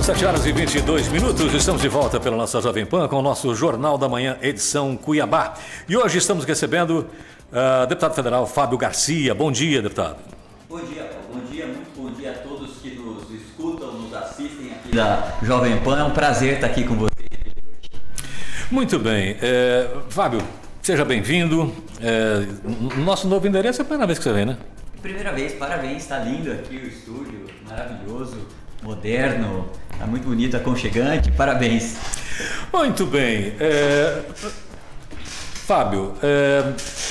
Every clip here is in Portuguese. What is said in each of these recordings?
São 7h22. Estamos de volta pela nossa Jovem Pan com o nosso Jornal da Manhã, edição Cuiabá. E hoje estamos recebendo o deputado federal Fábio Garcia. Bom dia, deputado. Bom dia, Paulo. Bom dia, muito bom dia a todos que nos escutam, nos assistem aqui da Jovem Pan. É um prazer estar aqui com vocês. Muito bem. Fábio, seja bem-vindo. Nosso novo endereço é a primeira vez que você vem, né? Primeira vez, parabéns. Está lindo aqui o estúdio, maravilhoso, moderno, está muito bonito, aconchegante. Parabéns. Muito bem. Fábio,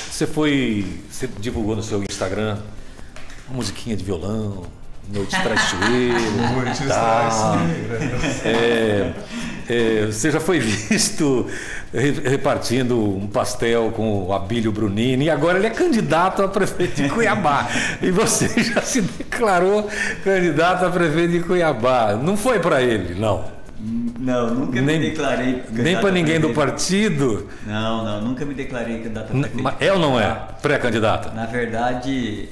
você divulgou no seu Instagram uma musiquinha de violão, Noites Traiçoeiras. Noites Traiçoeiras. Você já foi visto repartindo um pastel com o Abílio Brunini e agora ele é candidato a prefeito de Cuiabá. E você já se declarou candidato a prefeito de Cuiabá. Não foi para ele, não? Não, nunca me declarei candidato. Nem para ninguém do partido? Não, nunca me declarei candidato a prefeito. É ou não é pré-candidata? Na verdade,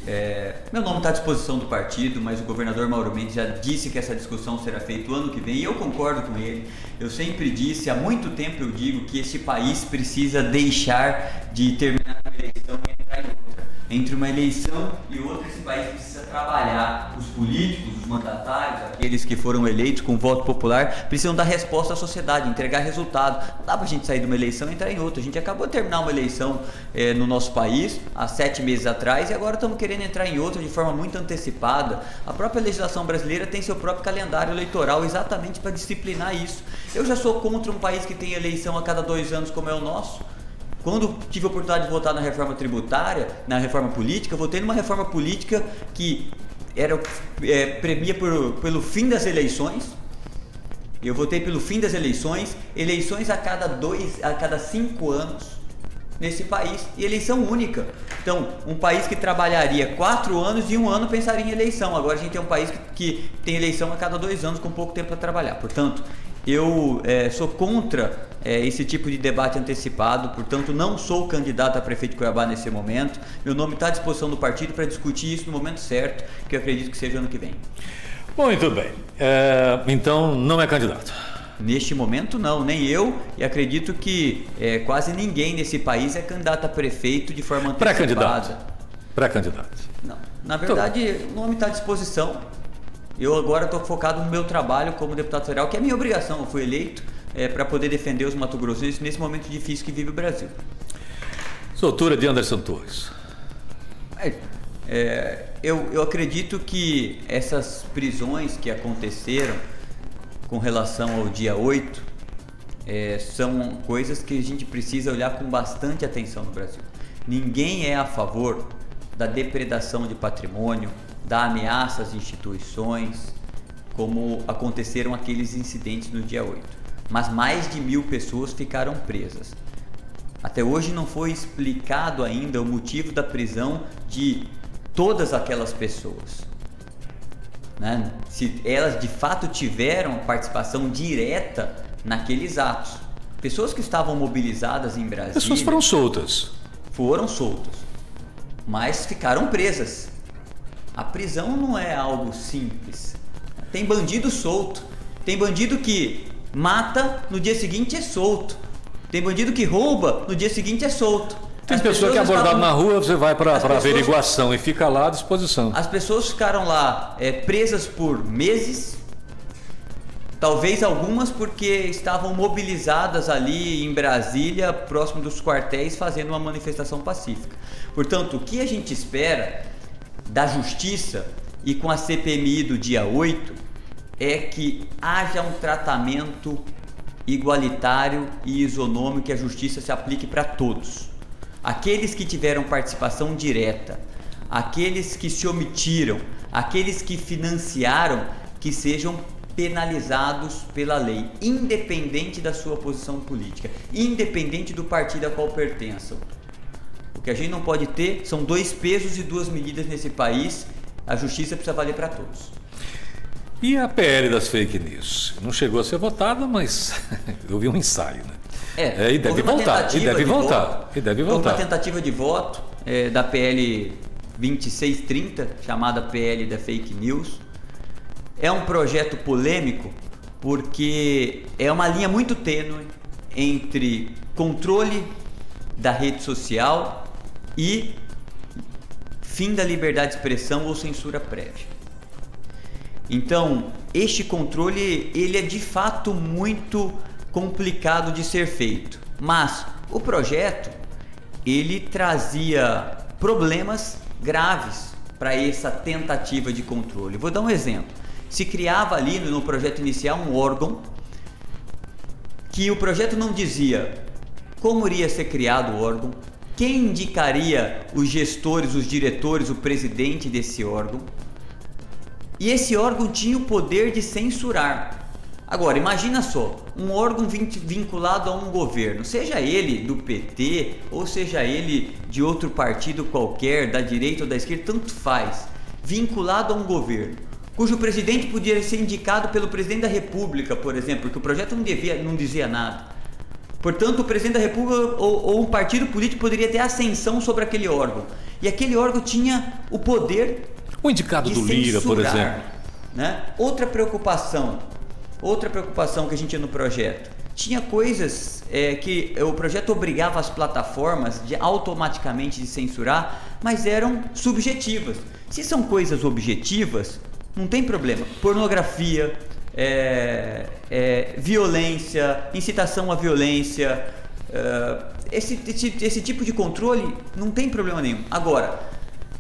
meu nome está à disposição do partido, mas o governador Mauro Mendes já disse que essa discussão será feita o ano que vem e eu concordo com ele. Eu sempre disse, há muito tempo eu digo que esse país precisa deixar de terminar uma eleição e entrar em outra. Entre uma eleição e outra, esse país precisa trabalhar. Os políticos, os mandatários, aqueles que foram eleitos com voto popular, precisam dar resposta à sociedade, entregar resultado. Não dá pra gente sair de uma eleição e entrar em outra. A gente acabou de terminar uma eleição no nosso país, há 7 meses atrás, e agora estamos querendo entrar em outra de forma muito antecipada. A própria legislação brasileira tem seu próprio calendário eleitoral exatamente para disciplinar isso. Eu já sou contra um país que tem eleição a cada 2 anos como é o nosso. Quando tive a oportunidade de votar na reforma tributária, na reforma política, votei numa reforma política que premia pelo fim das eleições. Eu votei pelo fim das eleições a cada 5 anos nesse país, e eleição única. Então, um país que trabalharia 4 anos e 1 ano pensaria em eleição. Agora a gente tem um país que tem eleição a cada 2 anos com pouco tempo para trabalhar. Portanto, eu sou contra esse tipo de debate antecipado, portanto não sou candidato a prefeito de Cuiabá nesse momento. Meu nome está à disposição do partido para discutir isso no momento certo, que eu acredito que seja ano que vem. Muito bem, então não é candidato? Neste momento não, nem eu, e acredito que quase ninguém nesse país é candidato a prefeito de forma antecipada. Pré-candidato? Não, na verdade o nome está à disposição. Eu agora estou focado no meu trabalho como deputado federal, que é minha obrigação. Eu fui eleito para poder defender os mato-grossenses nesse momento difícil que vive o Brasil. Soltura de Anderson Torres. Eu acredito que essas prisões que aconteceram com relação ao dia 8 são coisas que a gente precisa olhar com bastante atenção no Brasil. Ninguém é a favor da depredação de patrimônio, da ameaça às instituições, como aconteceram aqueles incidentes no dia 8. Mas mais de 1.000 pessoas ficaram presas. Até hoje não foi explicado ainda o motivo da prisão de todas aquelas pessoas, né? Se elas de fato tiveram participação direta naqueles atos. Pessoas que estavam mobilizadas em Brasília... Pessoas foram soltas. Foram soltas, mas ficaram presas. A prisão não é algo simples. Tem bandido solto. Tem bandido que mata, no dia seguinte é solto. Tem bandido que rouba, no dia seguinte é solto. Tem pessoa que é abordada na rua, você vai para averiguação e fica lá à disposição. As pessoas ficaram lá presas por meses. Talvez algumas porque estavam mobilizadas ali em Brasília, próximo dos quartéis, fazendo uma manifestação pacífica. Portanto, o que a gente espera da Justiça e com a CPMI do dia 8 é que haja um tratamento igualitário e isonômico, que a Justiça se aplique para todos. Aqueles que tiveram participação direta, aqueles que se omitiram, aqueles que financiaram, que sejam penalizados pela lei, independente da sua posição política, independente do partido a qual pertençam. O que a gente não pode ter são 2 pesos e 2 medidas nesse país. A justiça precisa valer para todos. E a PL das fake news? Não chegou a ser votada, mas eu vi um ensaio, né? E deve voltar. Houve uma tentativa de voto da PL 2630, chamada PL da Fake News. É um projeto polêmico porque é uma linha muito tênue entre controle da rede social e fim da liberdade de expressão ou censura prévia. Então, este controle, ele é de fato muito complicado de ser feito, mas o projeto, ele trazia problemas graves para essa tentativa de controle. Vou dar um exemplo. Se criava ali no projeto inicial um órgão que o projeto não dizia como iria ser criado o órgão, quem indicaria os gestores, os diretores, o presidente desse órgão. E esse órgão tinha o poder de censurar. Agora, imagina só, um órgão vinculado a um governo, seja ele do PT ou seja ele de outro partido qualquer, da direita ou da esquerda, tanto faz, vinculado a um governo, cujo presidente podia ser indicado pelo presidente da República, por exemplo, porque o projeto não dizia nada. Portanto, o presidente da República ou um partido político poderia ter ascensão sobre aquele órgão. E aquele órgão tinha o poder o indicado de do Lira, censurar, por exemplo. Né? Outra preocupação que a gente tinha no projeto. Tinha coisas que o projeto obrigava as plataformas automaticamente de censurar, mas eram subjetivas. Se são coisas objetivas, não tem problema. Pornografia, violência, incitação à violência, esse tipo de controle não tem problema nenhum. Agora,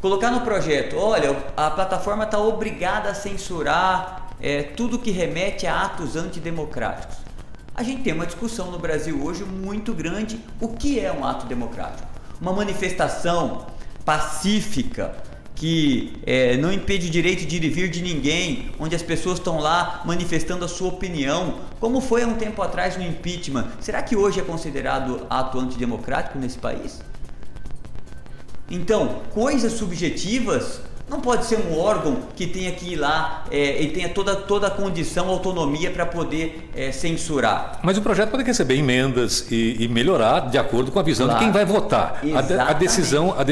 colocar no projeto, olha, a plataforma está obrigada a censurar tudo que remete a atos antidemocráticos. A gente tem uma discussão no Brasil hoje muito grande. O que é um ato democrático? Uma manifestação pacífica que não impede o direito de ir e vir de ninguém, onde as pessoas estão lá manifestando a sua opinião, como foi há um tempo atrás no impeachment. Será que hoje é considerado ato antidemocrático nesse país? Então, coisas subjetivas, não pode ser um órgão que tenha que ir lá e tenha toda a condição, autonomia para poder censurar. Mas o projeto pode receber emendas e melhorar de acordo com a visão de quem vai votar. A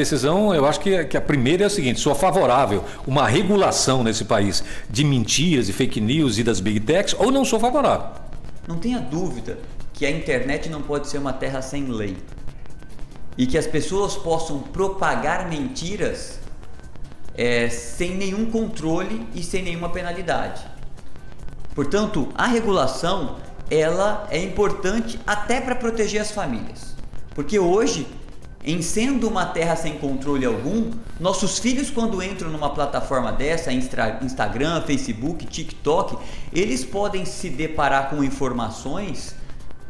decisão, eu acho que a primeira é a seguinte: sou favorável a uma regulação nesse país de mentiras e fake news e das big techs, ou não sou favorável. Não tenha dúvida que a internet não pode ser uma terra sem lei. E que as pessoas possam propagar mentiras sem nenhum controle e sem nenhuma penalidade. Portanto, a regulação, ela é importante até para proteger as famílias. Porque hoje, em sendo uma terra sem controle algum, nossos filhos, quando entram numa plataforma dessa, Instagram, Facebook, TikTok, eles podem se deparar com informações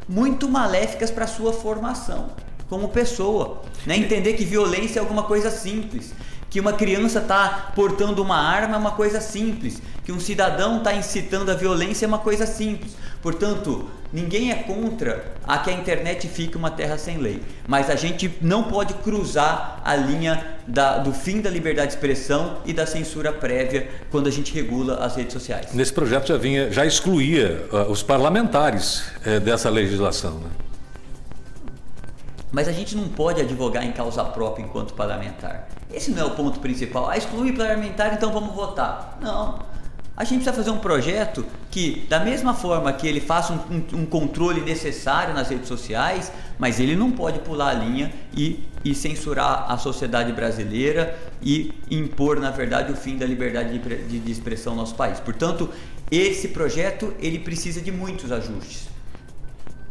muito maléficas para a sua formação como pessoa, né? Entender que violência é alguma coisa simples, que uma criança está portando uma arma é uma coisa simples, que um cidadão está incitando a violência é uma coisa simples. Portanto, ninguém é contra que a internet fique uma terra sem lei, mas a gente não pode cruzar a linha do fim da liberdade de expressão e da censura prévia quando a gente regula as redes sociais. Nesse projeto já excluía os parlamentares dessa legislação, né? Mas a gente não pode advogar em causa própria enquanto parlamentar. Esse não é o ponto principal. Excluir parlamentar, então vamos votar. Não. A gente precisa fazer um projeto que, da mesma forma que ele faça um controle necessário nas redes sociais, mas ele não pode pular a linha e censurar a sociedade brasileira e impor, na verdade, o fim da liberdade de expressão no nosso país. Portanto, esse projeto ele precisa de muitos ajustes.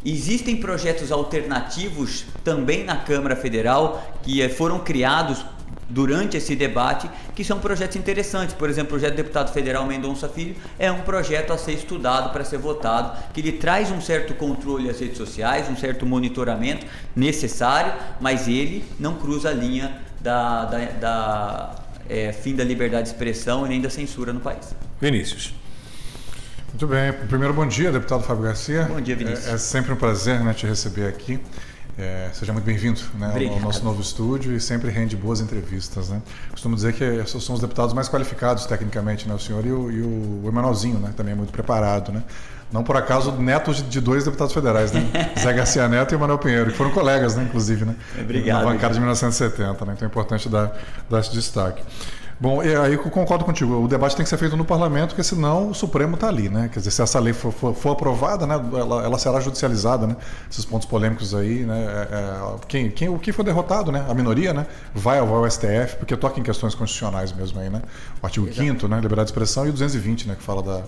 Existem projetos alternativos também na Câmara Federal que foram criados durante esse debate, que são projetos interessantes. Por exemplo, o projeto do deputado federal Mendonça Filho é um projeto a ser estudado para ser votado, que ele traz um certo controle às redes sociais, um certo monitoramento necessário, mas ele não cruza a linha fim da liberdade de expressão e nem da censura no país. Vinícius. Muito bem. Primeiro, bom dia, deputado Fábio Garcia. Bom dia, Vinícius. É sempre um prazer, né, te receber aqui. Seja muito bem-vindo, né, ao nosso novo estúdio, e sempre rende boas entrevistas, né? Costumo dizer que esses são os deputados mais qualificados tecnicamente, né? O senhor e o Emanuelzinho, né? Também é muito preparado, né? Não por acaso netos de dois deputados federais, né? Zé Garcia Neto e Emanuel Pinheiro, que foram colegas, né? Inclusive, né? Obrigado. Na bancada de 1970, né? Então é importante dar esse destaque. Bom, aí eu concordo contigo. O debate tem que ser feito no parlamento, porque senão o Supremo está ali, né? Quer dizer, se essa lei for aprovada, né, ela será judicializada, né? Esses pontos polêmicos aí, né? O que for derrotado, né? A minoria, né? Vai ao STF, porque toca em questões constitucionais mesmo aí, né? O artigo 5º, né? Liberdade de expressão, e o 220, né? Que fala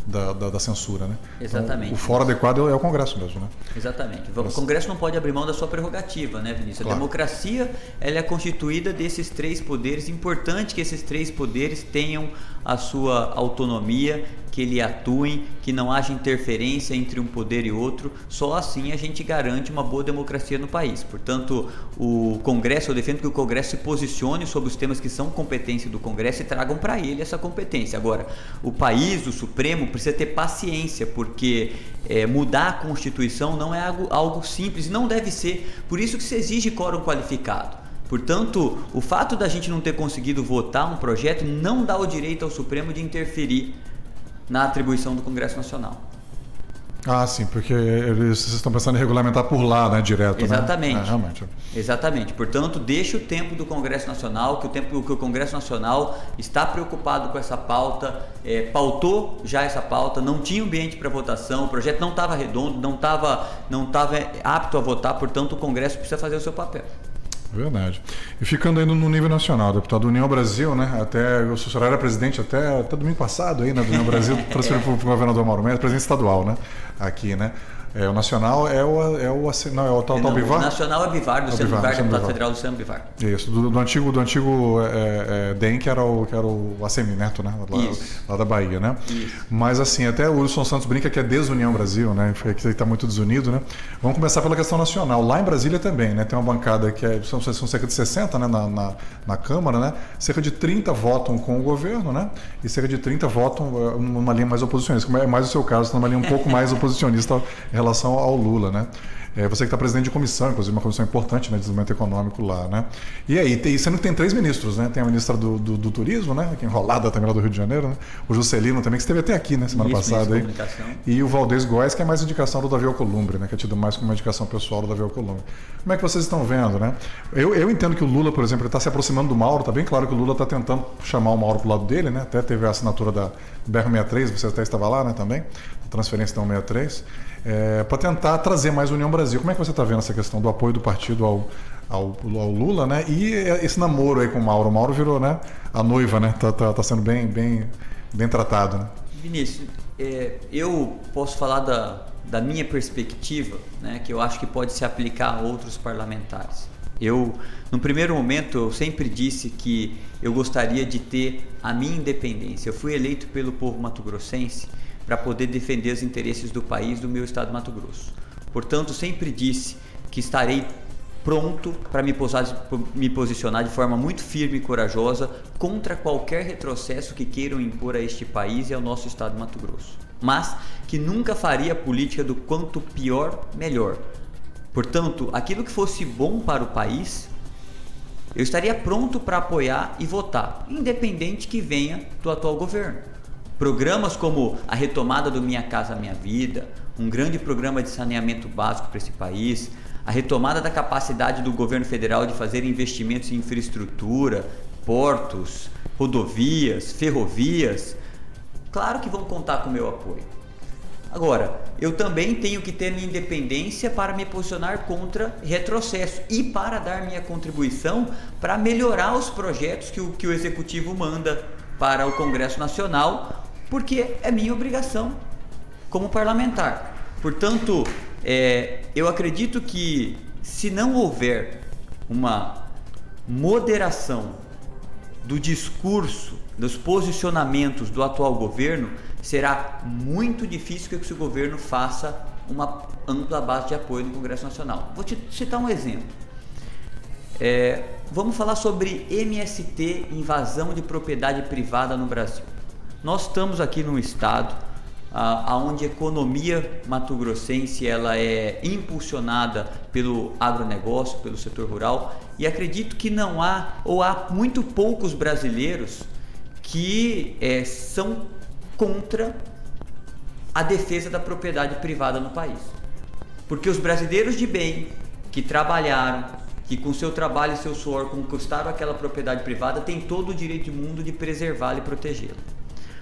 da censura, né? Exatamente. Então, o foro adequado é o Congresso mesmo, né? Exatamente. O Congresso não pode abrir mão da sua prerrogativa, né, Vinícius? Claro. A democracia, ela é constituída desses 3 poderes. Importante que esses 3 poderes tenham a sua autonomia, que ele atuem, que não haja interferência entre um poder e outro. Só assim a gente garante uma boa democracia no país. Portanto, o Congresso, eu defendo que o Congresso se posicione sobre os temas que são competência do Congresso e tragam para ele essa competência. Agora, o país, o Supremo, precisa ter paciência, porque mudar a Constituição não é algo simples, não deve ser. Por isso que se exige quórum qualificado. Portanto, o fato da gente não ter conseguido votar um projeto não dá o direito ao Supremo de interferir na atribuição do Congresso Nacional. Ah, sim, porque vocês estão pensando em regulamentar por lá, né, direto, exatamente. Né? Realmente. Exatamente. Portanto, deixa o tempo do Congresso Nacional, que o Congresso Nacional está preocupado com essa pauta, pautou já essa pauta, não tinha ambiente para votação, o projeto não estava redondo, não estava apto a votar, portanto, o Congresso precisa fazer o seu papel. Verdade. E ficando ainda no nível nacional, deputado, União Brasil, né? Até o senhor era presidente até domingo passado aí, né? Do União Brasil, transferiu para o governador Mauro Mendes, presidente estadual, né? Aqui, né? O nacional é o tal Bivar? O nacional é Bivar, do Luciano Bivar, deputado federal do Luciano Bivar. Isso, do antigo DEM, que era o ACM Neto, né? Lá da Bahia, né? Isso. Mas assim, até o Wilson Santos brinca que é desunião Brasil, né? Que está muito desunido, né? Vamos começar pela questão nacional. Lá em Brasília também, né? Tem uma bancada que são cerca de 60, né? Na Câmara, né? Cerca de 30 votam com o governo, né? E cerca de 30 votam numa linha mais oposicionista. Como é mais o seu caso, está numa linha um pouco mais oposicionista em relação ao Lula, né? Você que está presidente de comissão, inclusive uma comissão importante, né, de desenvolvimento econômico lá, né? E aí, sendo que tem 3 ministros, né? Tem a ministra do Turismo, né? Que é enrolada também lá do Rio de Janeiro, né? O Juscelino também, que esteve até aqui, né? Semana passada. Aí. E o Valdez Góes, que é mais indicação do Davi Alcolumbre, né? Que é tido mais como uma indicação pessoal do Davi Alcolumbre. Como é que vocês estão vendo, né? Eu entendo que o Lula, por exemplo, está se aproximando do Mauro, está bem claro que o Lula está tentando chamar o Mauro para o lado dele, né? Até teve a assinatura da BR-63, você até estava lá, né? Também, a transferência da 163. Para tentar trazer mais União Brasil. Como é que você está vendo essa questão do apoio do partido ao Lula, né? E esse namoro aí com o Mauro? O Mauro virou, né, a noiva, né? Tá sendo bem tratado, né? Vinícius, eu posso falar da minha perspectiva, né, que eu acho que pode se aplicar a outros parlamentares. No primeiro momento, eu sempre disse que eu gostaria de ter a minha independência. Eu fui eleito pelo povo mato-grossense para poder defender os interesses do país, do meu estado de Mato Grosso. Portanto, sempre disse que estarei pronto para me posicionar de forma muito firme e corajosa contra qualquer retrocesso que queiram impor a este país e ao nosso estado de Mato Grosso. Mas que nunca faria a política do quanto pior, melhor. Portanto, aquilo que fosse bom para o país, eu estaria pronto para apoiar e votar, independente que venha do atual governo. Programas como a retomada do Minha Casa Minha Vida, um grande programa de saneamento básico para esse país, a retomada da capacidade do governo federal de fazer investimentos em infraestrutura, portos, rodovias, ferrovias, claro que vão contar com o meu apoio. Agora, eu também tenho que ter minha independência para me posicionar contra retrocesso e para dar minha contribuição para melhorar os projetos que o Executivo manda para o Congresso Nacional, porque é minha obrigação como parlamentar. Portanto, eu acredito que se não houver uma moderação do discurso, dos posicionamentos do atual governo, será muito difícil que esse governo faça uma ampla base de apoio no Congresso Nacional. Vou te citar um exemplo. Vamos falar sobre MST, invasão de propriedade privada no Brasil. Nós estamos aqui num estado onde a economia mato-grossense ela é impulsionada pelo agronegócio, pelo setor rural, e acredito que não há, ou há muito poucos brasileiros que são contra a defesa da propriedade privada no país. Porque os brasileiros de bem, que trabalharam, que com seu trabalho e seu suor conquistaram aquela propriedade privada, têm todo o direito do mundo de preservá-la e protegê-la.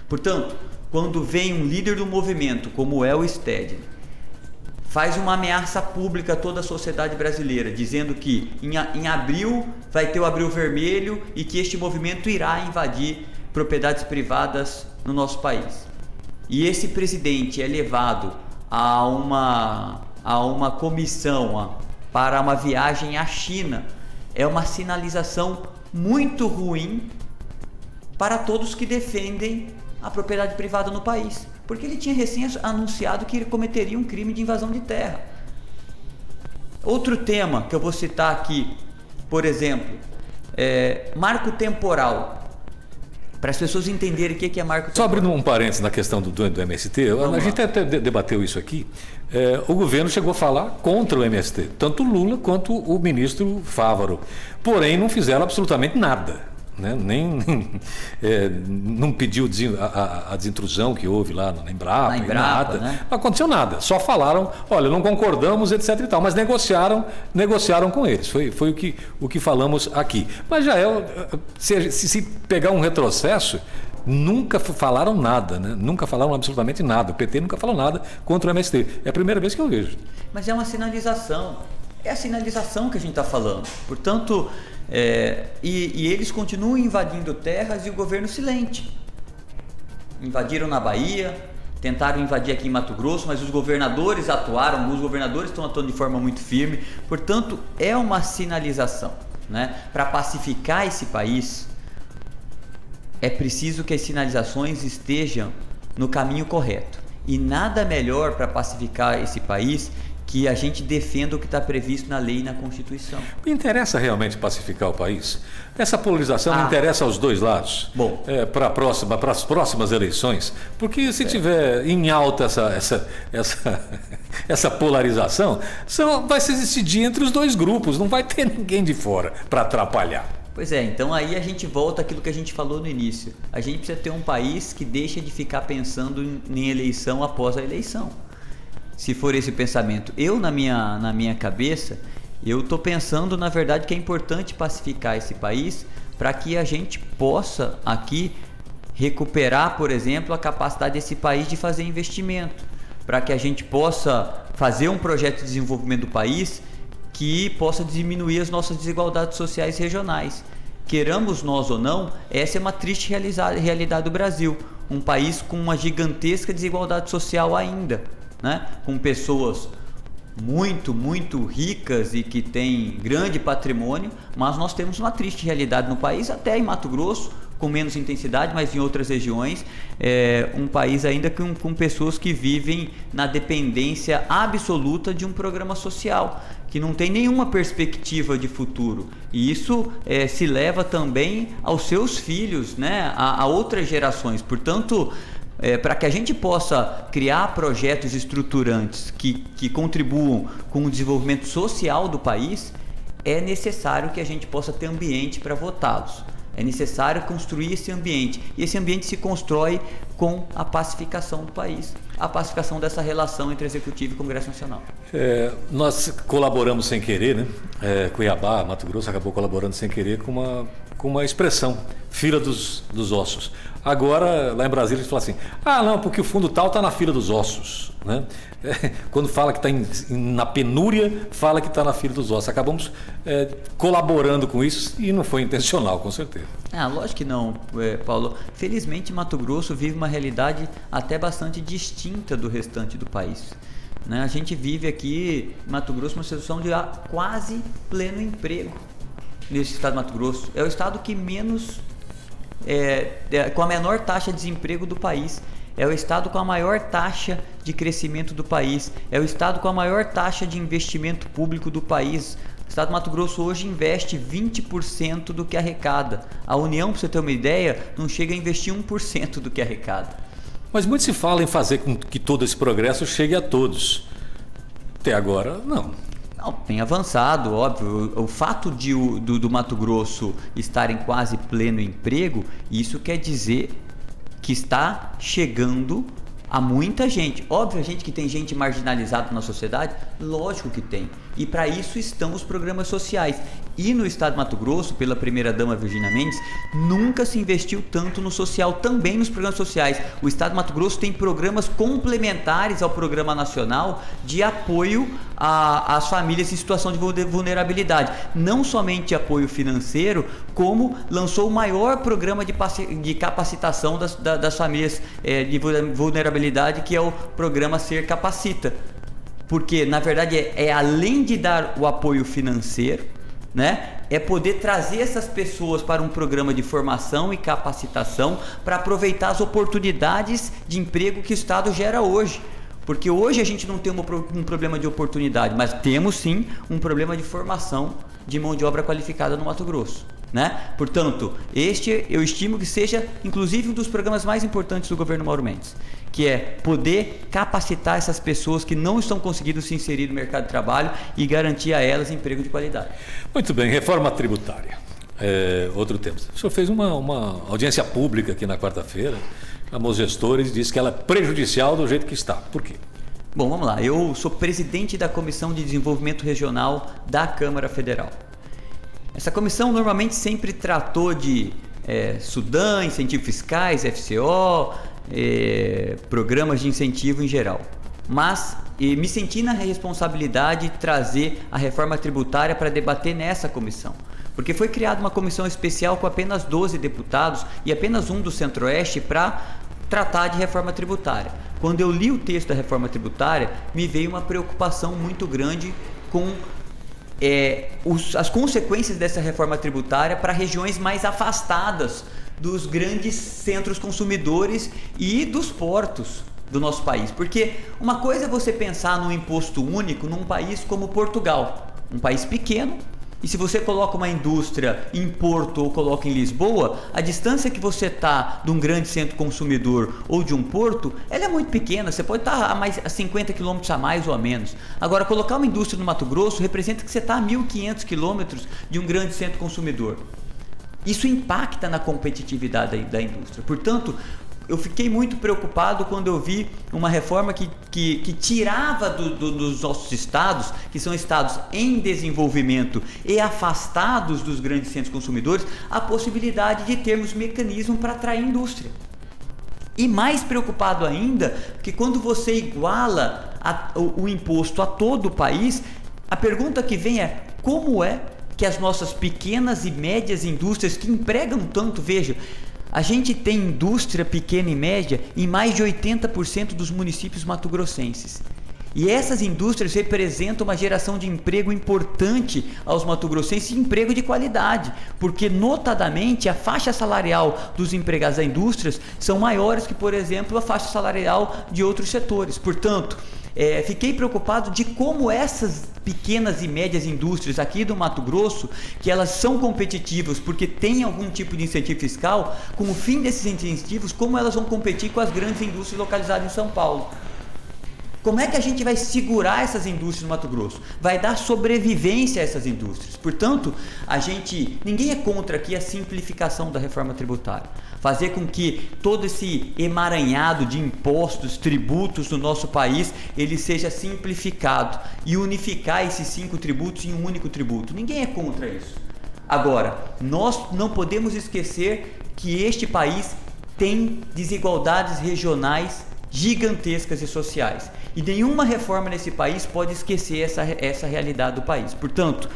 Portanto, quando vem um líder do movimento, como é o Stedley, faz uma ameaça pública a toda a sociedade brasileira, dizendo que em abril vai ter o Abril Vermelho e que este movimento irá invadir propriedades privadas no nosso país. E esse presidente é levado a uma comissão para uma viagem à China. É uma sinalização muito ruim para todos que defendem a propriedade privada no país, porque ele tinha recém anunciado que ele cometeria um crime de invasão de terra. Outro tema que eu vou citar aqui, por exemplo, marco temporal. Para as pessoas entenderem o que é marco temporal. Só abrindo um parênteses na questão do MST, a gente até debateu isso aqui. O governo chegou a falar contra o MST, tanto o Lula quanto o ministro Fávaro. Porém, não fizeram absolutamente nada. Né? Não pediu a desintrusão que houve lá na Embrapa, nada. Né? Não aconteceu nada. Só falaram, olha, não concordamos, etc. e tal, mas negociaram com eles. Foi o que falamos aqui. Mas já se pegar um retrocesso, nunca falaram nada, né? Nunca falaram absolutamente nada. O PT nunca falou nada contra o MST. É a primeira vez que eu vejo. Mas é uma sinalização. É a sinalização que a gente está falando. Portanto, e eles continuam invadindo terras e o governo silente. Invadiram na Bahia, tentaram invadir aqui em Mato Grosso, mas os governadores atuaram, alguns governadores estão atuando de forma muito firme. Portanto, é uma sinalização, né? Para pacificar esse país, é preciso que as sinalizações estejam no caminho correto. E nada melhor para pacificar esse país que a gente defenda o que está previsto na lei e na Constituição. Interessa realmente pacificar o país? Essa polarização não interessa aos dois lados? Bom, para as próximas eleições? Porque se tiver em alta essa polarização, vai se decidir entre os dois grupos, não vai ter ninguém de fora para atrapalhar. Pois é, então aí a gente volta àquilo que a gente falou no início. A gente precisa ter um país que deixa de ficar pensando em eleição após a eleição. Se for esse pensamento, na minha cabeça, eu estou pensando, na verdade, que é importante pacificar esse país para que a gente possa aqui recuperar, por exemplo, a capacidade desse país de fazer investimento, para que a gente possa fazer um projeto de desenvolvimento do país que possa diminuir as nossas desigualdades sociais regionais. Queiramos nós ou não, essa é uma triste realidade do Brasil, um país com uma gigantesca desigualdade social ainda. Né? Com pessoas muito, muito ricas e que têm grande patrimônio, mas nós temos uma triste realidade no país, até em Mato Grosso, com menos intensidade, mas em outras regiões, um país ainda com pessoas que vivem na dependência absoluta de um programa social, que não tem nenhuma perspectiva de futuro. E isso se leva também aos seus filhos, né? a outras gerações. Portanto, para que a gente possa criar projetos estruturantes que contribuam com o desenvolvimento social do país, é necessário que a gente possa ter ambiente para votá-los. É necessário construir esse ambiente. E esse ambiente se constrói com a pacificação do país, a pacificação dessa relação entre Executivo e Congresso Nacional. Nós colaboramos sem querer, né? Cuiabá, Mato Grosso acabou colaborando sem querer com uma expressão, fila dos ossos. Agora, lá em Brasília, eles falam assim, não, porque o fundo tal está na fila dos ossos. Né? Quando fala que está na penúria, fala que está na fila dos ossos. Acabamos colaborando com isso e não foi intencional, com certeza. Lógico que não, Paulo. Felizmente, Mato Grosso vive uma realidade até bastante distinta do restante do país. Né? A gente vive aqui, em Mato Grosso, uma situação de quase pleno emprego nesse estado de Mato Grosso. É o estado que menos... com a menor taxa de desemprego do país, é o estado com a maior taxa de crescimento do país, é o estado com a maior taxa de investimento público do país. O estado de Mato Grosso hoje investe 20% do que arrecada. A União, para você ter uma ideia, não chega a investir 1% do que arrecada. Mas muito se fala em fazer com que todo esse progresso chegue a todos. Até agora, não. Não, tem avançado, óbvio. O fato do Mato Grosso estar em quase pleno emprego, isso quer dizer que está chegando a muita gente. Óbvio, a gente que tem gente marginalizada na sociedade, lógico que tem. E para isso estão os programas sociais. E no estado de Mato Grosso, pela primeira-dama Virginia Mendes, nunca se investiu tanto no social, também nos programas sociais. O estado de Mato Grosso tem programas complementares ao Programa Nacional de apoio às famílias em situação de vulnerabilidade. Não somente apoio financeiro, como lançou o maior programa de capacitação das famílias de vulnerabilidade, que é o programa Ser Capacita. Porque, na verdade, além de dar o apoio financeiro, né, é poder trazer essas pessoas para um programa de formação e capacitação para aproveitar as oportunidades de emprego que o Estado gera hoje. Porque hoje a gente não tem um problema de oportunidade, mas temos sim um problema de formação de mão de obra qualificada no Mato Grosso, né? Portanto, este eu estimo que seja inclusive um dos programas mais importantes do governo Mauro Mendes, que é poder capacitar essas pessoas que não estão conseguindo se inserir no mercado de trabalho e garantir a elas emprego de qualidade. Muito bem, reforma tributária. Outro tema. O senhor fez uma audiência pública aqui na quarta-feira, chamou os gestores e disse que ela é prejudicial do jeito que está. Por quê? Bom, vamos lá. Eu sou presidente da Comissão de Desenvolvimento Regional da Câmara Federal. Essa comissão normalmente sempre tratou de SUDAM, incentivos fiscais, FCO, programas de incentivo em geral. Mas me senti na responsabilidade de trazer a reforma tributária para debater nessa comissão. Porque foi criada uma comissão especial com apenas 12 deputados e apenas um do Centro-Oeste para tratar de reforma tributária. Quando eu li o texto da reforma tributária, me veio uma preocupação muito grande com as consequências dessa reforma tributária para regiões mais afastadas dos grandes centros consumidores e dos portos do nosso país. Porque uma coisa é você pensar num imposto único num país como Portugal, um país pequeno, e se você coloca uma indústria em Porto ou coloca em Lisboa, a distância que você está de um grande centro consumidor ou de um porto, ela é muito pequena, você pode estar a 50 km a mais ou a menos. Agora, colocar uma indústria no Mato Grosso representa que você está a 1.500 km de um grande centro consumidor. Isso impacta na competitividade da indústria. Portanto, eu fiquei muito preocupado quando eu vi uma reforma que tirava dos nossos estados, que são estados em desenvolvimento e afastados dos grandes centros consumidores, a possibilidade de termos mecanismo para atrair indústria. E mais preocupado ainda, que quando você iguala o imposto a todo o país, a pergunta que vem é: como é que as nossas pequenas e médias indústrias que empregam tanto, veja, a gente tem indústria pequena e média em mais de 80% dos municípios mato-grossenses. E essas indústrias representam uma geração de emprego importante aos mato-grossenses e emprego de qualidade, porque notadamente a faixa salarial dos empregados da indústria são maiores que, por exemplo, a faixa salarial de outros setores. Portanto, fiquei preocupado de como essas pequenas e médias indústrias aqui do Mato Grosso, que elas são competitivas porque têm algum tipo de incentivo fiscal, com o fim desses incentivos, como elas vão competir com as grandes indústrias localizadas em São Paulo. Como é que a gente vai segurar essas indústrias no Mato Grosso? Vai dar sobrevivência a essas indústrias. Portanto, ninguém é contra aqui a simplificação da reforma tributária. Fazer com que todo esse emaranhado de impostos, tributos no nosso país, ele seja simplificado e unificar esses 5 tributos em um único tributo. Ninguém é contra isso. Agora, nós não podemos esquecer que este país tem desigualdades regionais gigantescas e sociais. E nenhuma reforma nesse país pode esquecer essa realidade do país. Portanto,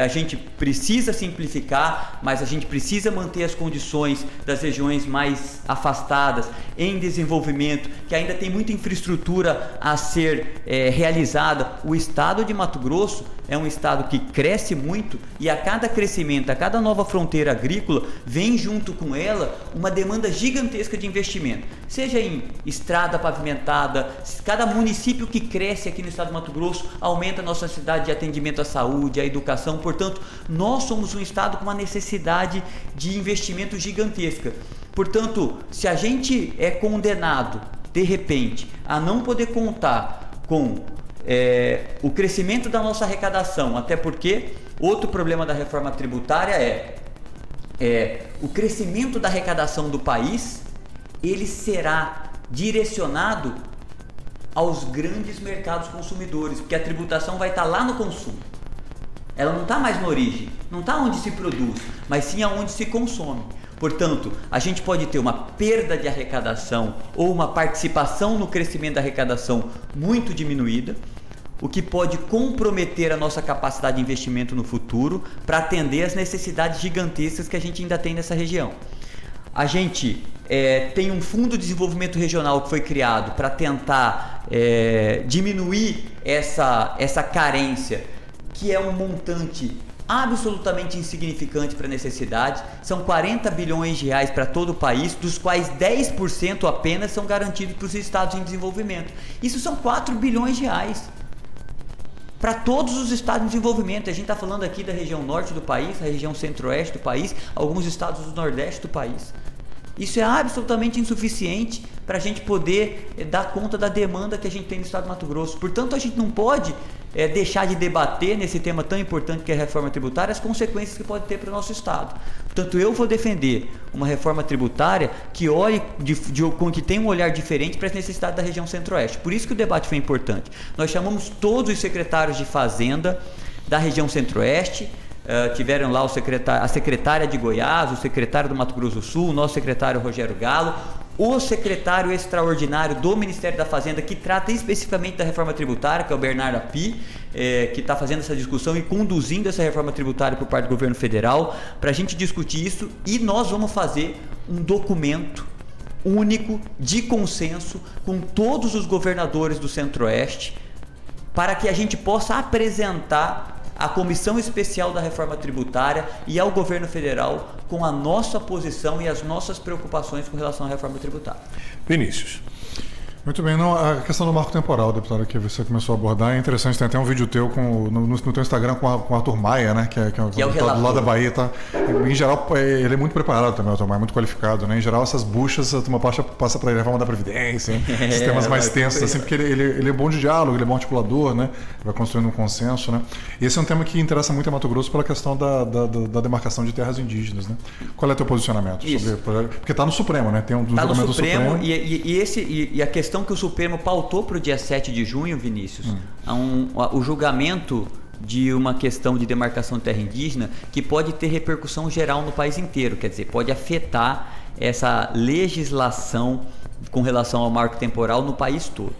a gente precisa simplificar, mas a gente precisa manter as condições das regiões mais afastadas, em desenvolvimento, que ainda tem muita infraestrutura a ser realizada. O estado de Mato Grosso é um estado que cresce muito e a cada crescimento, a cada nova fronteira agrícola, vem junto com ela uma demanda gigantesca de investimento. Seja em estrada pavimentada, cada município que cresce aqui no estado de Mato Grosso aumenta a nossa necessidade de atendimento à saúde, à educação. Portanto, nós somos um estado com uma necessidade de investimento gigantesca. Portanto, se a gente é condenado, de repente, a não poder contar com o crescimento da nossa arrecadação, até porque outro problema da reforma tributária é o crescimento da arrecadação do país, ele será direcionado aos grandes mercados consumidores, porque a tributação vai estar lá no consumo. Ela não está mais na origem, não está onde se produz, mas sim aonde se consome. Portanto, a gente pode ter uma perda de arrecadação ou uma participação no crescimento da arrecadação muito diminuída, o que pode comprometer a nossa capacidade de investimento no futuro para atender às necessidades gigantescas que a gente ainda tem nessa região. A gente tem um fundo de desenvolvimento regional que foi criado para tentar diminuir essa carência, que é um montante absolutamente insignificante para a necessidade. São 40 bilhões de reais para todo o país, dos quais 10% apenas são garantidos para os estados em desenvolvimento. Isso são 4 bilhões de reais para todos os estados em desenvolvimento. A gente está falando aqui da região norte do país, a região centro-oeste do país, alguns estados do nordeste do país. Isso é absolutamente insuficiente para a gente poder dar conta da demanda que a gente tem no estado do Mato Grosso. Portanto, a gente não pode deixar de debater nesse tema tão importante que é a reforma tributária, as consequências que pode ter para o nosso estado. Portanto, eu vou defender uma reforma tributária que olhe, que tenha um olhar diferente para as necessidades da região centro-oeste. Por isso que o debate foi importante. Nós chamamos todos os secretários de Fazenda da região centro-oeste. Tiveram lá a secretária de Goiás, o secretário do Mato Grosso do Sul, o nosso secretário Rogério Galo, o secretário extraordinário do Ministério da Fazenda, que trata especificamente da reforma tributária, que é o Bernardo Api, que está fazendo essa discussão e conduzindo essa reforma tributária por parte do governo federal, para a gente discutir isso, e nós vamos fazer um documento único, de consenso, com todos os governadores do Centro-Oeste, para que a gente possa apresentar à Comissão Especial da Reforma Tributária e ao Governo Federal com a nossa posição e as nossas preocupações com relação à reforma tributária. Vinícius. Muito bem, não, a questão do marco temporal, deputado, que você começou a abordar, é interessante, tem até um vídeo teu no teu Instagram com o Arthur Maia, né, que é o relator do lado da Bahia, tá? Em geral, ele é muito preparado também, o Arthur Maia, muito qualificado, né? Em geral, essas buchas, a turma passa para ele a reforma da Previdência, sistemas mais tensos, assim, porque ele é bom de diálogo, ele é bom articulador, né? Vai construindo um consenso, né? E esse é um tema que interessa muito a Mato Grosso pela questão da demarcação de terras indígenas, né? Qual é o teu posicionamento sobre... Porque está no Supremo, né? Tem um julgamento do Supremo. E a questão que o Supremo pautou para o dia 7 de junho, Vinícius, o julgamento de uma questão de demarcação de terra indígena que pode ter repercussão geral no país inteiro, quer dizer, pode afetar essa legislação com relação ao marco temporal no país todo.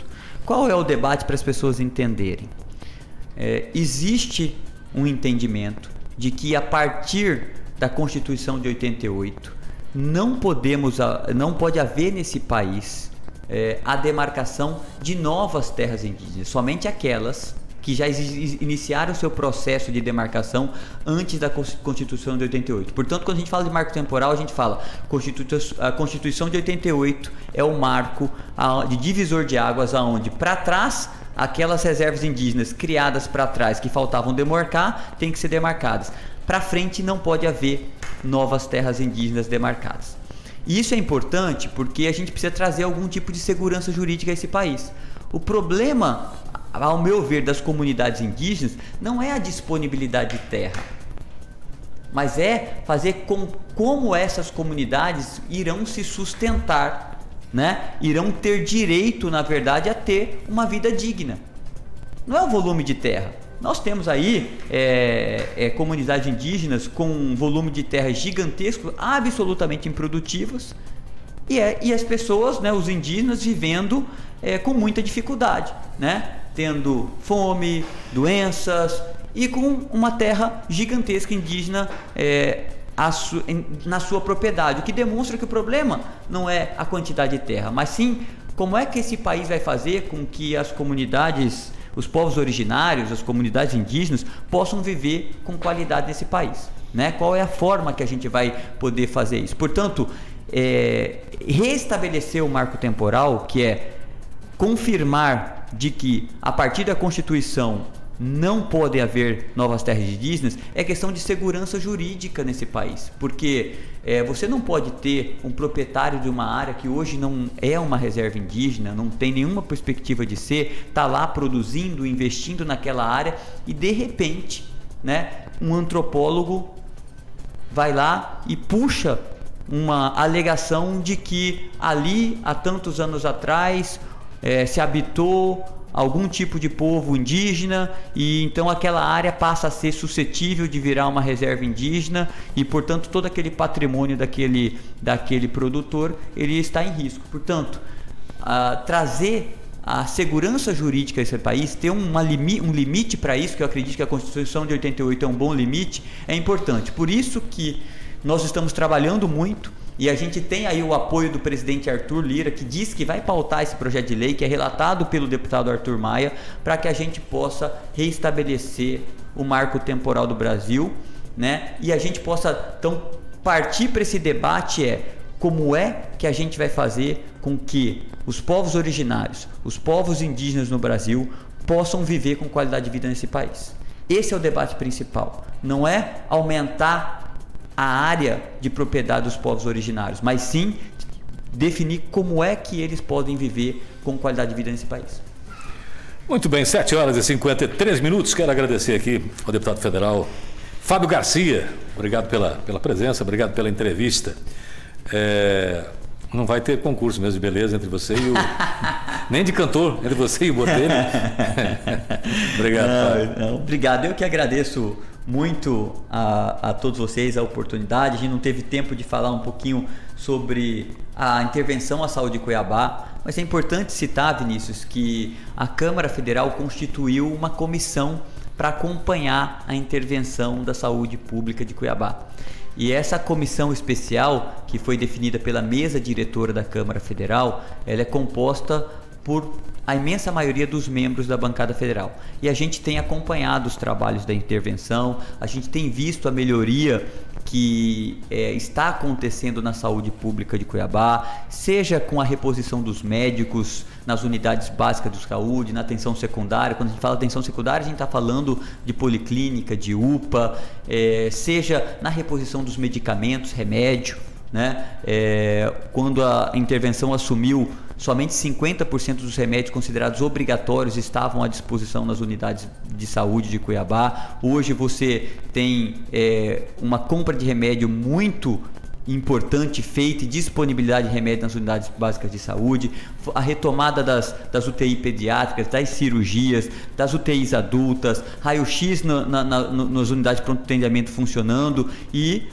Qual é o debate para as pessoas entenderem? Existe um entendimento de que a partir da Constituição de 88 não pode haver nesse país a demarcação de novas terras indígenas, somente aquelas que já iniciaram o seu processo de demarcação antes da Constituição de 88. Portanto, quando a gente fala de marco temporal, a gente fala a Constituição de 88 é o marco de divisor de águas, aonde para trás aquelas reservas indígenas criadas para trás que faltavam demarcar têm que ser demarcadas. Para frente não pode haver novas terras indígenas demarcadas. E isso é importante porque a gente precisa trazer algum tipo de segurança jurídica a esse país. O problema, ao meu ver, das comunidades indígenas não é a disponibilidade de terra, mas é fazer como essas comunidades irão se sustentar, né? Irão ter direito, na verdade, a ter uma vida digna. Não é o volume de terra. Nós temos aí comunidades indígenas com um volume de terra gigantesco, absolutamente improdutivas, e as pessoas, né, os indígenas, vivendo com muita dificuldade, né, tendo fome, doenças e com uma terra gigantesca indígena na sua propriedade, o que demonstra que o problema não é a quantidade de terra, mas sim como é que esse país vai fazer com que as comunidades, os povos originários, as comunidades indígenas possam viver com qualidade nesse país, né? Qual é a forma que a gente vai poder fazer isso? Portanto, restabelecer o marco temporal, que é confirmar de que a partir da Constituição não pode haver novas terras indígenas, é questão de segurança jurídica nesse país, porque você não pode ter um proprietário de uma área que hoje não é uma reserva indígena, não tem nenhuma perspectiva de ser, está lá produzindo, investindo naquela área e de repente, né, um antropólogo vai lá e puxa uma alegação de que ali há tantos anos atrás se habitou algum tipo de povo indígena e então aquela área passa a ser suscetível de virar uma reserva indígena e, portanto, todo aquele patrimônio daquele produtor ele está em risco. Portanto, trazer a segurança jurídica desse país, ter um limite para isso, que eu acredito que a Constituição de 88 é um bom limite, é importante. Por isso que nós estamos trabalhando muito e a gente tem aí o apoio do presidente Arthur Lira, que diz que vai pautar esse projeto de lei, que é relatado pelo deputado Arthur Maia, para que a gente possa reestabelecer o marco temporal do Brasil, né? E a gente possa, então, partir para esse debate como é que a gente vai fazer com que os povos originários, os povos indígenas no Brasil possam viver com qualidade de vida nesse país. Esse é o debate principal. Não é aumentar a área de propriedade dos povos originários, mas sim definir como é que eles podem viver com qualidade de vida nesse país. Muito bem, 7h53. Quero agradecer aqui ao deputado federal Fábio Garcia. Obrigado pela presença, obrigado pela entrevista. Não vai ter concurso mesmo de beleza entre você e o... Nem de cantor, entre você e o Botelho. Obrigado, não, obrigado, eu que agradeço muito a todos vocês a oportunidade. A gente não teve tempo de falar um pouquinho sobre a intervenção à saúde de Cuiabá, mas é importante citar, Vinícius, que a Câmara Federal constituiu uma comissão para acompanhar a intervenção da saúde pública de Cuiabá. E essa comissão especial, que foi definida pela mesa diretora da Câmara Federal, ela é composta por a imensa maioria dos membros da bancada federal. E a gente tem acompanhado os trabalhos da intervenção, a gente tem visto a melhoria que está acontecendo na saúde pública de Cuiabá, seja com a reposição dos médicos nas unidades básicas de saúde, na atenção secundária. Quando a gente fala de atenção secundária, a gente está falando de policlínica, de UPA, seja na reposição dos medicamentos, remédio, né? Quando a intervenção assumiu, somente 50% dos remédios considerados obrigatórios estavam à disposição nas unidades de saúde de Cuiabá. Hoje você tem uma compra de remédio muito importante feita e disponibilidade de remédio nas unidades básicas de saúde, a retomada das UTI pediátricas, das cirurgias, das UTIs adultas, raio-x nas unidades de pronto atendimento funcionando e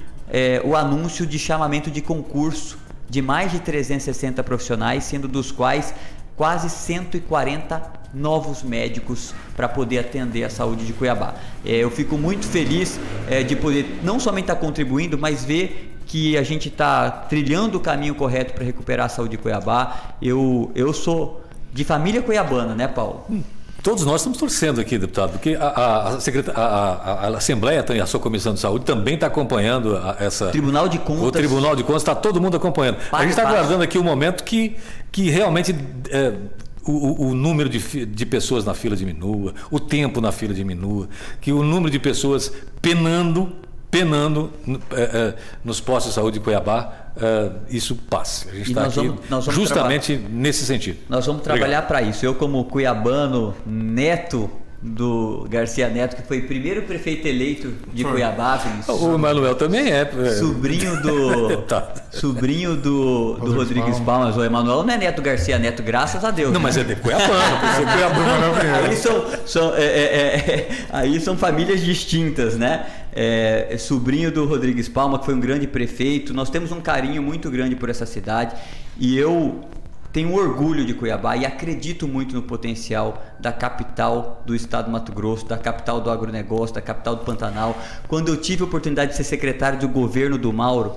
o anúncio de chamamento de concurso de mais de 360 profissionais, sendo dos quais quase 140 novos médicos para poder atender a saúde de Cuiabá. Eu fico muito feliz de poder não somente estar contribuindo, mas ver que a gente está trilhando o caminho correto para recuperar a saúde de Cuiabá. Eu sou de família cuiabana, né, Paulo? Todos nós estamos torcendo aqui, deputado, porque a Assembleia, a sua Comissão de Saúde, também está acompanhando Tribunal de Contas. O Tribunal de Contas, está todo mundo acompanhando. A gente está aguardando aqui o momento que realmente o número de pessoas na fila diminua, o tempo na fila diminua, que o número de pessoas penando nos postos de saúde de Cuiabá, isso passe. A gente está aqui justamente nesse sentido. Nós vamos trabalhar para isso. Eu, como cuiabano, neto do Garcia Neto, que foi o primeiro prefeito eleito de Cuiabá. O Emanuel também sobrinho do Rodrigues Palmas. O Emanuel não é neto do Garcia Neto, graças a Deus. Não, mas é de Cuiabano. Aí são famílias distintas, né? Sobrinho do Rodrigues Palma, que foi um grande prefeito. Nós temos um carinho muito grande por essa cidade e eu tenho orgulho de Cuiabá e acredito muito no potencial da capital do estado do Mato Grosso, da capital do agronegócio, da capital do Pantanal. Quando eu tive a oportunidade de ser secretário do governo do Mauro,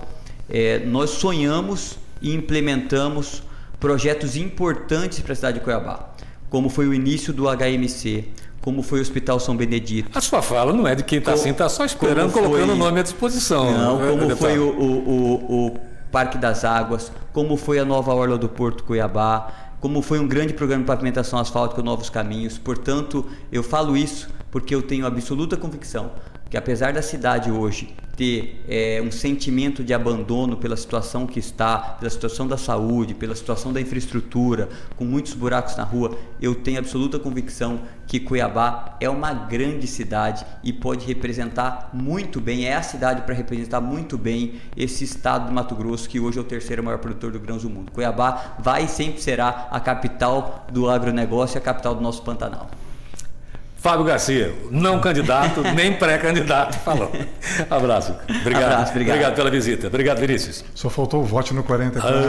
nós sonhamos e implementamos projetos importantes para a cidade de Cuiabá, como foi o início do HMC, como foi o Hospital São Benedito. A sua fala não é de quem está assim, está só esperando, colocando o nome à disposição. Não, como foi o Parque das Águas, como foi a nova Orla do Porto Cuiabá, como foi um grande programa de pavimentação asfáltica, Novos Caminhos. Portanto, eu falo isso porque eu tenho absoluta convicção. que apesar da cidade hoje ter um sentimento de abandono pela situação que está, pela situação da saúde, pela situação da infraestrutura, com muitos buracos na rua, eu tenho absoluta convicção que Cuiabá é uma grande cidade e pode representar muito bem, é a cidade para representar muito bem esse estado do Mato Grosso, que hoje é o terceiro maior produtor de grãos do mundo. Cuiabá vai e sempre será a capital do agronegócio e a capital do nosso Pantanal. Fábio Garcia, não candidato, nem pré-candidato, falou. Abraço. Obrigado. Abraço, obrigado. Obrigado pela visita. Obrigado, Vinícius. Só faltou o voto no 44.